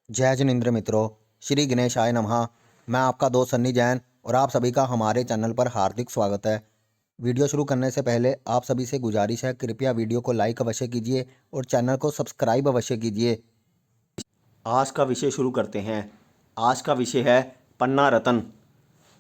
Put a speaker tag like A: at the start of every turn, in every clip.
A: जय जिनेन्द्र मित्रों, श्री गणेशाय नमः। मैं आपका दोस्त सन्नी जैन और आप सभी का हमारे चैनल पर हार्दिक स्वागत है। वीडियो शुरू करने से पहले आप सभी से गुजारिश है, कृपया वीडियो को लाइक अवश्य कीजिए और चैनल को सब्सक्राइब अवश्य कीजिए। आज का विषय शुरू करते हैं। आज का विषय है पन्ना रत्न।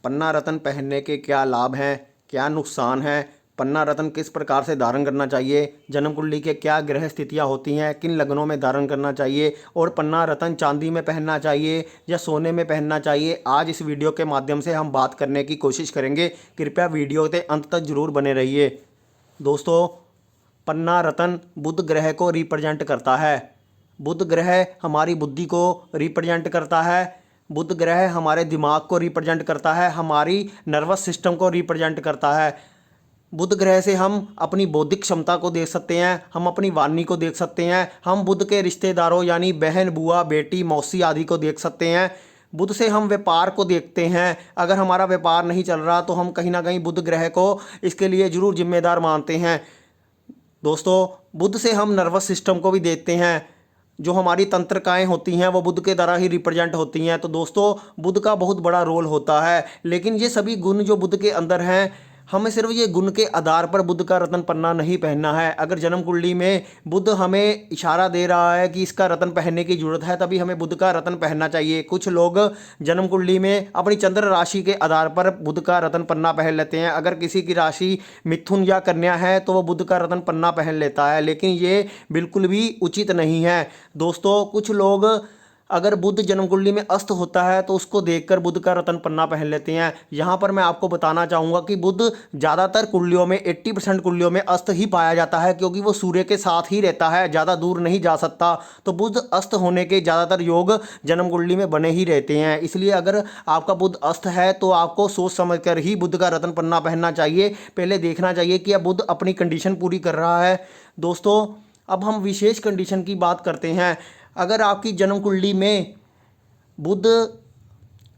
A: पन्ना रत्न पहनने के क्या लाभ हैं, क्या नुकसान हैं, पन्ना रत्न किस प्रकार से धारण करना चाहिए, जन्म कुंडली के क्या ग्रह स्थितियाँ होती हैं, किन लग्नों में धारण करना चाहिए और पन्ना रत्न चांदी में पहनना चाहिए या सोने में पहनना चाहिए, आज इस वीडियो के माध्यम से हम बात करने की कोशिश करेंगे। कृपया वीडियो के अंत तक जरूर बने रहिए। दोस्तों, पन्ना रत्न बुध ग्रह को रिप्रेजेंट करता है। बुध ग्रह हमारी बुद्धि को रिप्रेजेंट करता है। बुध ग्रह हमारे दिमाग को रिप्रेजेंट करता है, हमारी नर्वस सिस्टम को रिप्रेजेंट करता है। बुध ग्रह से हम अपनी बौद्धिक क्षमता को देख सकते हैं, हम अपनी वाणी को देख सकते हैं, हम बुध के रिश्तेदारों यानी बहन, बुआ, बेटी, मौसी आदि को देख सकते हैं। बुध से हम व्यापार को देखते हैं। अगर हमारा व्यापार नहीं चल रहा तो हम कहीं ना कहीं बुध ग्रह को इसके लिए जरूर जिम्मेदार मानते हैं। दोस्तों, बुध से हम नर्वस सिस्टम को भी देखते हैं। जो हमारी तंत्रिकाएं होती हैं वो बुध के द्वारा ही रिप्रेजेंट होती हैं। तो दोस्तों, बुध का बहुत बड़ा रोल होता है। लेकिन ये सभी गुण जो बुध के अंदर हैं, हमें सिर्फ ये गुण के आधार पर बुध का रत्न पन्ना नहीं पहनना है। अगर जन्म कुंडली में बुध हमें इशारा दे रहा है कि इसका रत्न पहनने की जरूरत है, तभी हमें बुध का रत्न पहनना चाहिए। कुछ लोग जन्म कुंडली में अपनी चंद्र राशि के आधार पर बुध का रत्न पन्ना पहन लेते हैं। अगर किसी की राशि मिथुन या कन्या है तो वो बुध का रत्न पन्ना पहन लेता है, लेकिन ये बिल्कुल भी उचित नहीं है। दोस्तों, कुछ लोग अगर बुध जन्म कुंडली में अस्त होता है तो उसको देखकर बुध का रत्न पन्ना पहन लेते हैं। यहाँ पर मैं आपको बताना चाहूँगा कि बुध ज़्यादातर कुंडलियों में 80% कुंडलियों में अस्त ही पाया जाता है, क्योंकि वो सूर्य के साथ ही रहता है, ज़्यादा दूर नहीं जा सकता। तो बुध अस्त होने के ज़्यादातर योग जन्म कुंडली में बने ही रहते हैं। इसलिए अगर आपका बुध अस्त है तो आपको सोच समझ कर ही बुध का रत्न पन्ना पहनना चाहिए। पहले देखना चाहिए कि अब बुध अपनी कंडीशन पूरी कर रहा है। दोस्तों, अब हम विशेष कंडीशन की बात करते हैं। अगर आपकी जन्म कुंडली में बुध,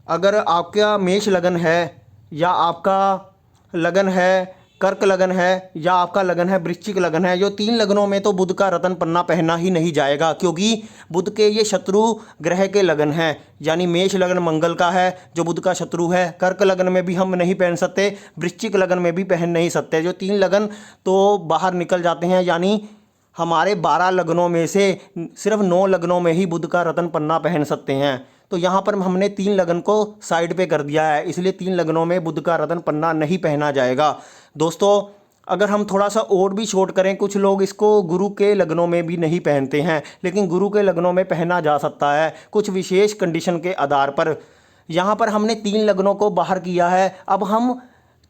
A: अगर आपका मेष लगन है या आपका लगन है कर्क लगन है या आपका लगन है वृश्चिक लगन है, जो 3 लगनों में तो बुध का रत्न पन्ना पहना ही नहीं जाएगा, क्योंकि बुध के ये शत्रु ग्रह के लगन हैं। यानी मेष लगन मंगल का है जो बुध का शत्रु है। कर्क लगन में भी हम नहीं पहन सकते, वृश्चिक लगन में भी पहन नहीं सकते। जो 3 लगन तो बाहर निकल जाते हैं। यानी हमारे 12 लग्नों में से सिर्फ 9 लग्नों में ही बुध का रत्न पन्ना पहन सकते हैं। तो यहाँ पर हमने 3 लगन को साइड पे कर दिया है, इसलिए 3 लग्नों में बुध का रत्न पन्ना नहीं पहना जाएगा। दोस्तों, अगर हम थोड़ा सा और भी छोट करें, कुछ लोग इसको गुरु के लग्नों में भी नहीं पहनते हैं, लेकिन गुरु के लग्नों में पहना जा सकता है कुछ विशेष कंडीशन के आधार पर। यहाँ पर हमने 3 लग्नों को बाहर किया है, अब हम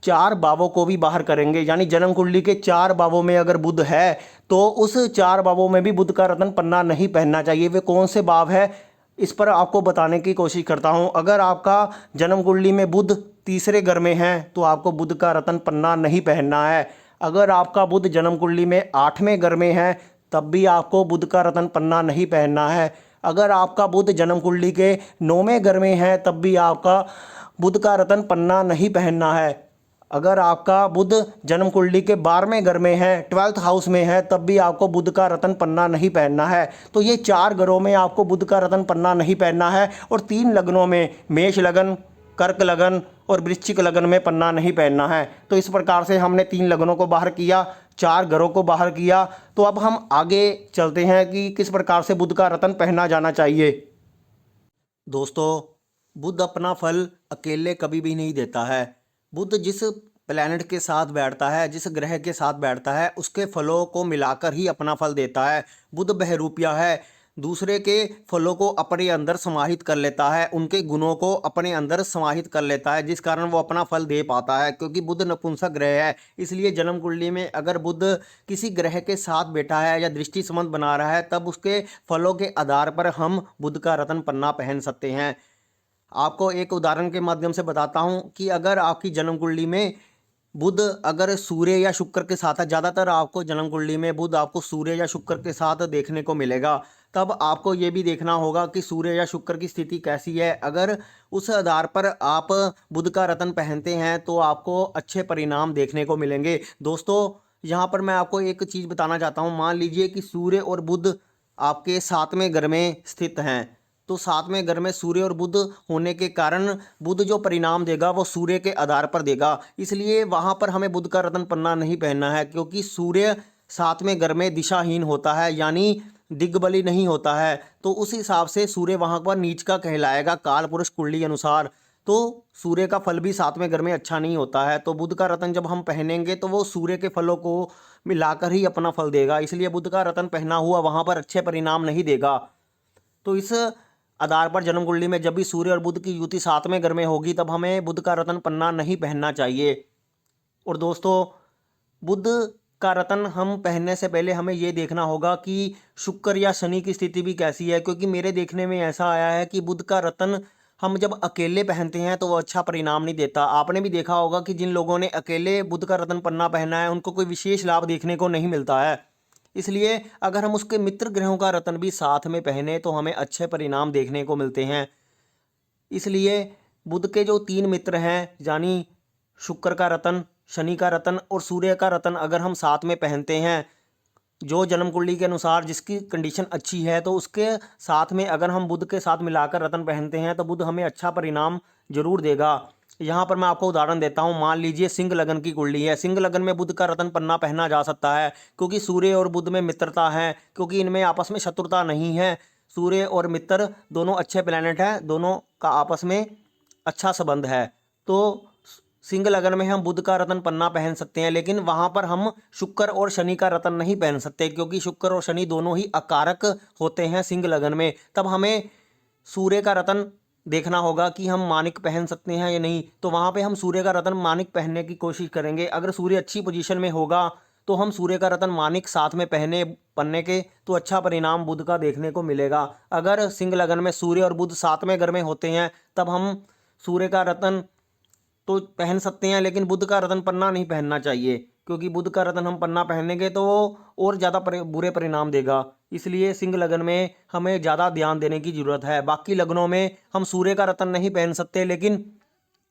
A: 4 भावों को भी बाहर करेंगे। यानी जन्म कुंडली के 4 भावों में अगर बुध है तो उस 4 भावों में भी बुध का रत्न पन्ना नहीं पहनना चाहिए। वे कौन से भाव है, इस पर आपको बताने की कोशिश करता हूं। अगर आपका जन्म कुंडली में बुध तीसरे घर में है तो आपको बुध का रत्न पन्ना नहीं पहनना है। अगर आपका बुध जन्म कुंडली में 8वें घर में है तब भी आपको बुध का रत्न पन्ना नहीं पहनना है। अगर आपका बुध जन्म कुंडली के 9वें घर में है तब भी आपका बुध का रत्न पन्ना नहीं पहनना है। अगर आपका बुध जन्म कुंडली के 12वें घर में है, 12th हाउस में है, तब भी आपको बुध का रत्न पन्ना नहीं पहनना है। तो ये 4 घरों में आपको बुध का रत्न पन्ना नहीं पहनना है और 3 लग्नों में मेष लगन, कर्क लगन और वृश्चिक लगन में पन्ना नहीं पहनना है। तो इस प्रकार से हमने 3 लग्नों को बाहर किया, 4 घरों को बाहर किया। तो अब हम आगे चलते हैं कि किस प्रकार से बुध का रत्न पहना जाना चाहिए। दोस्तों, बुध अपना फल अकेले कभी भी नहीं देता है। बुध जिस प्लैनेट के साथ बैठता है, जिस ग्रह के साथ बैठता है, उसके फलों को मिलाकर ही अपना फल देता है। बुध बहरूपिया है, दूसरे के फलों को अपने अंदर समाहित कर लेता है, उनके गुणों को अपने अंदर समाहित कर लेता है, जिस कारण वो अपना फल दे पाता है। क्योंकि बुध नपुंसक ग्रह है, इसलिए जन्म कुंडली में अगर बुध किसी ग्रह के साथ बैठा है या दृष्टि संबंध बना रहा है, तब उसके फलों के आधार पर हम बुध का रत्न पन्ना पहन सकते हैं। आपको एक उदाहरण के माध्यम से बताता हूं कि अगर आपकी जन्म कुंडली में बुध अगर सूर्य या शुक्र के साथ है, ज़्यादातर आपको जन्म कुंडली में बुध आपको सूर्य या शुक्र के साथ देखने को मिलेगा, तब आपको ये भी देखना होगा कि सूर्य या शुक्र की स्थिति कैसी है। अगर उस आधार पर आप बुध का रत्न पहनते हैं तो आपको अच्छे परिणाम देखने को मिलेंगे। दोस्तों, यहाँ पर मैं आपको एक चीज़ बताना चाहता हूँ। मान लीजिए कि सूर्य और बुध आपके 7वें घर में स्थित हैं, तो 7वें घर में सूर्य और बुध होने के कारण बुध जो परिणाम देगा वो सूर्य के आधार पर देगा। इसलिए वहाँ पर हमें बुध का रत्न पन्ना नहीं पहनना है, क्योंकि सूर्य 7वें घर में दिशाहीन होता है, यानी दिग्बली नहीं होता है। तो उस हिसाब से सूर्य वहाँ पर नीच का कहलाएगा काल पुरुष कुंडली अनुसार। तो सूर्य का फल भी 7वें घर में अच्छा नहीं होता है। तो बुध का रत्न जब हम पहनेंगे तो वो सूर्य के फलों को मिलाकर ही अपना फल देगा। इसलिए बुध का रत्न पहना हुआ वहाँ पर अच्छे परिणाम नहीं देगा। तो इस आधार पर जन्म कुंडली में जब भी सूर्य और बुध की युति 7वें घर में होगी तब हमें बुध का रत्न पन्ना नहीं पहनना चाहिए। और दोस्तों, बुध का रत्न हम पहनने से पहले हमें ये देखना होगा कि शुक्र या शनि की स्थिति भी कैसी है, क्योंकि मेरे देखने में ऐसा आया है कि बुध का रत्न हम जब अकेले पहनते हैं तो वो अच्छा परिणाम नहीं देता। आपने भी देखा होगा कि जिन लोगों ने अकेले बुध का रत्न पन्ना पहना है उनको कोई विशेष लाभ देखने को नहीं मिलता है। इसलिए अगर हम उसके मित्र ग्रहों का रत्न भी साथ में पहने तो हमें अच्छे परिणाम देखने को मिलते हैं। इसलिए बुध के जो 3 मित्र हैं, यानी शुक्र का रत्न, शनि का रत्न और सूर्य का रत्न अगर हम साथ में पहनते हैं, जो जन्म कुंडली के अनुसार जिसकी कंडीशन अच्छी है, तो उसके साथ में अगर हम बुध के साथ मिलाकर रत्न पहनते हैं तो बुध हमें अच्छा परिणाम जरूर देगा। यहाँ पर मैं आपको उदाहरण देता हूँ। मान लीजिए सिंह लगन की कुंडली है। सिंह लगन में बुध का रत्न पन्ना पहना जा सकता है, क्योंकि सूर्य और बुध में मित्रता है, क्योंकि इनमें आपस में शत्रुता नहीं है। सूर्य और मित्र दोनों अच्छे प्लैनेट हैं, दोनों का आपस में अच्छा संबंध है। तो सिंह लगन में हम बुध का रत्न पन्ना पहन सकते हैं, लेकिन वहां पर हम शुक्र और शनि का रत्न नहीं पहन सकते, क्योंकि शुक्र और शनि दोनों ही अकारक होते हैं सिंह लगन में। तब हमें सूर्य का रत्न देखना होगा कि हम मानिक पहन सकते हैं या नहीं। तो वहां पे हम सूर्य का रत्न मानिक पहनने की कोशिश करेंगे। अगर सूर्य अच्छी पोजीशन में होगा तो हम सूर्य का रत्न मानिक साथ में पहनने के तो अच्छा परिणाम बुध का देखने को मिलेगा। अगर सिंह लगन में सूर्य और बुध 7वें घर में होते हैं तब हम सूर्य का रत्न तो पहन सकते हैं, लेकिन बुध का रत्न पन्ना नहीं पहनना चाहिए, क्योंकि बुध का रत्न हम पन्ना पहनेंगे तो वो और ज़्यादा बुरे परिणाम देगा। इसलिए सिंह लगन में हमें ज़्यादा ध्यान देने की जरूरत है। बाकी लगनों में हम सूर्य का रत्न नहीं पहन सकते, लेकिन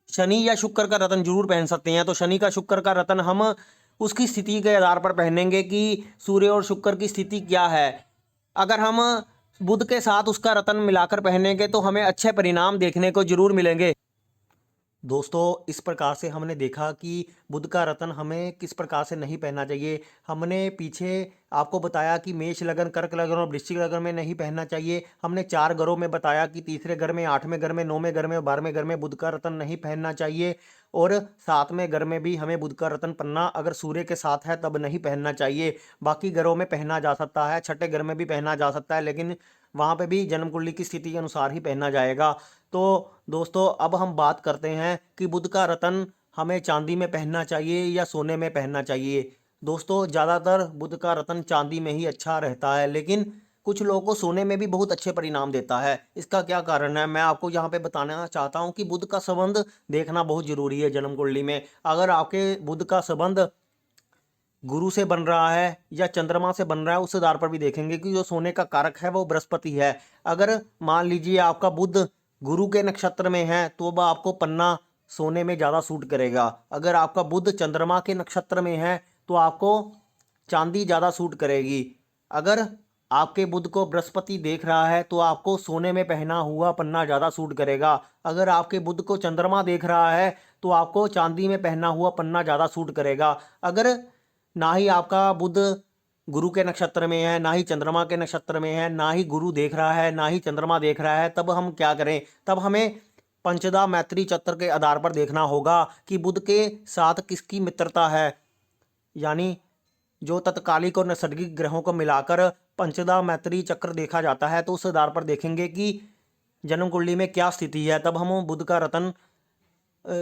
A: शनि या शुक्र का रत्न जरूर पहन सकते हैं। तो शनि का शुक्र का रत्न हम उसकी स्थिति के आधार पर पहनेंगे कि सूर्य और शुक्र की स्थिति क्या है। अगर हम बुध के साथ उसका रत्न मिलाकर पहनेंगे तो हमें अच्छे परिणाम देखने को जरूर मिलेंगे। दोस्तों, इस प्रकार से हमने देखा कि बुध का रत्न हमें किस प्रकार से नहीं पहनना चाहिए। हमने पीछे आपको बताया कि मेष लगन, कर्क लगन और वृश्चिक लगन में नहीं पहनना चाहिए। हमने 4 घरों में बताया कि तीसरे घर में, 8वें घर में, 9वें घर में और 12वें घर में बुध का रत्न नहीं पहनना चाहिए। और 7वें घर में भी हमें बुध का रत्न पन्ना अगर सूर्य के साथ है तब नहीं पहनना चाहिए। बाकी घरों में पहना जा सकता है, छठे घर में भी पहना जा सकता है, लेकिन वहाँ पे भी जन्म कुंडली की स्थिति के अनुसार ही पहना जाएगा। तो दोस्तों, अब हम बात करते हैं कि बुध का रत्न हमें चांदी में पहनना चाहिए या सोने में पहनना चाहिए। दोस्तों, ज़्यादातर बुध का रत्न चांदी में ही अच्छा रहता है, लेकिन कुछ लोगों को सोने में भी बहुत अच्छे परिणाम देता है। इसका क्या कारण है, मैं आपको यहाँ पे बताना चाहता हूँ कि बुध का संबंध देखना बहुत जरूरी है जन्म कुंडली में। अगर आपके बुध का संबंध गुरु से बन रहा है या चंद्रमा से बन रहा है, उस आधार पर भी देखेंगे कि जो सोने का कारक है वो बृहस्पति है। अगर मान लीजिए आपका बुध गुरु के नक्षत्र में है तो वह आपको पन्ना सोने में ज़्यादा सूट करेगा। अगर आपका बुध चंद्रमा के नक्षत्र में है तो आपको चांदी ज़्यादा सूट करेगी। अगर आपके बुध को बृहस्पति देख रहा है तो आपको सोने में पहना हुआ पन्ना ज़्यादा सूट करेगा। अगर आपके बुध को चंद्रमा देख रहा है तो आपको चांदी में पहना हुआ पन्ना ज़्यादा सूट करेगा। अगर ना ही आपका बुध गुरु के नक्षत्र में है, ना ही चंद्रमा के नक्षत्र में है, ना ही गुरु देख रहा है, ना ही चंद्रमा देख रहा है, तब हम क्या करें? तब हमें पंचदा मैत्री चक्र के आधार पर देखना होगा कि बुध के साथ किसकी मित्रता है। यानी जो तत्कालिक और नैसर्गिक ग्रहों को मिलाकर पंचदा मैत्री चक्र देखा जाता है, तो उस आधार पर देखेंगे कि जन्म कुंडली में क्या स्थिति है। तब हम बुध का रत्न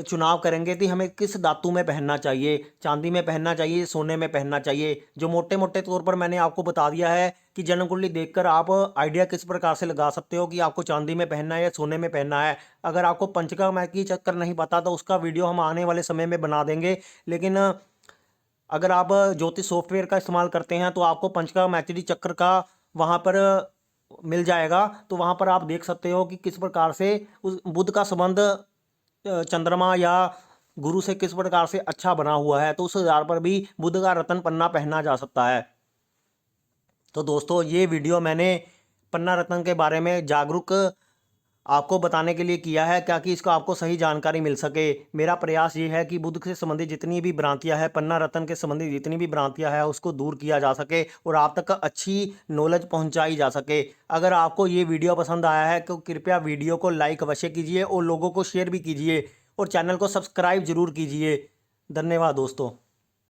A: चुनाव करेंगे कि हमें किस धातु में पहनना चाहिए, चांदी में पहनना चाहिए, सोने में पहनना चाहिए। जो मोटे मोटे तौर पर मैंने आपको बता दिया है कि जन्म कुंडली देखकर आप आइडिया किस प्रकार से लगा सकते हो कि आपको चांदी में पहनना है या सोने में पहनना है। अगर आपको पंचका मैत्री चक्कर नहीं पता तो उसका वीडियो हम आने वाले समय में बना देंगे। लेकिन अगर आप ज्योतिष सॉफ्टवेयर का इस्तेमाल करते हैं तो आपको पंचका मैत्री चक्र का वहाँ पर मिल जाएगा। तो वहाँ पर आप देख सकते हो कि किस प्रकार से उस बुध का संबंध चंद्रमा या गुरु से किस प्रकार से अच्छा बना हुआ है। तो उस आधार पर भी बुध का रत्न पन्ना पहना जा सकता है। तो दोस्तों, ये वीडियो मैंने पन्ना रत्न के बारे में जागरूक
B: आपको बताने के लिए किया है, क्या कि इसको आपको सही जानकारी मिल सके। मेरा प्रयास ये है कि बुध से संबंधित जितनी भी भ्रांतियां हैं, पन्ना रत्न के संबंधित जितनी भी भ्रांतियां हैं, उसको दूर किया जा सके और आप तक अच्छी नॉलेज पहुंचाई जा सके। अगर आपको ये वीडियो पसंद आया है तो कृपया वीडियो को लाइक अवश्य कीजिए और लोगों को शेयर भी कीजिए और चैनल को सब्सक्राइब जरूर कीजिए। धन्यवाद दोस्तों।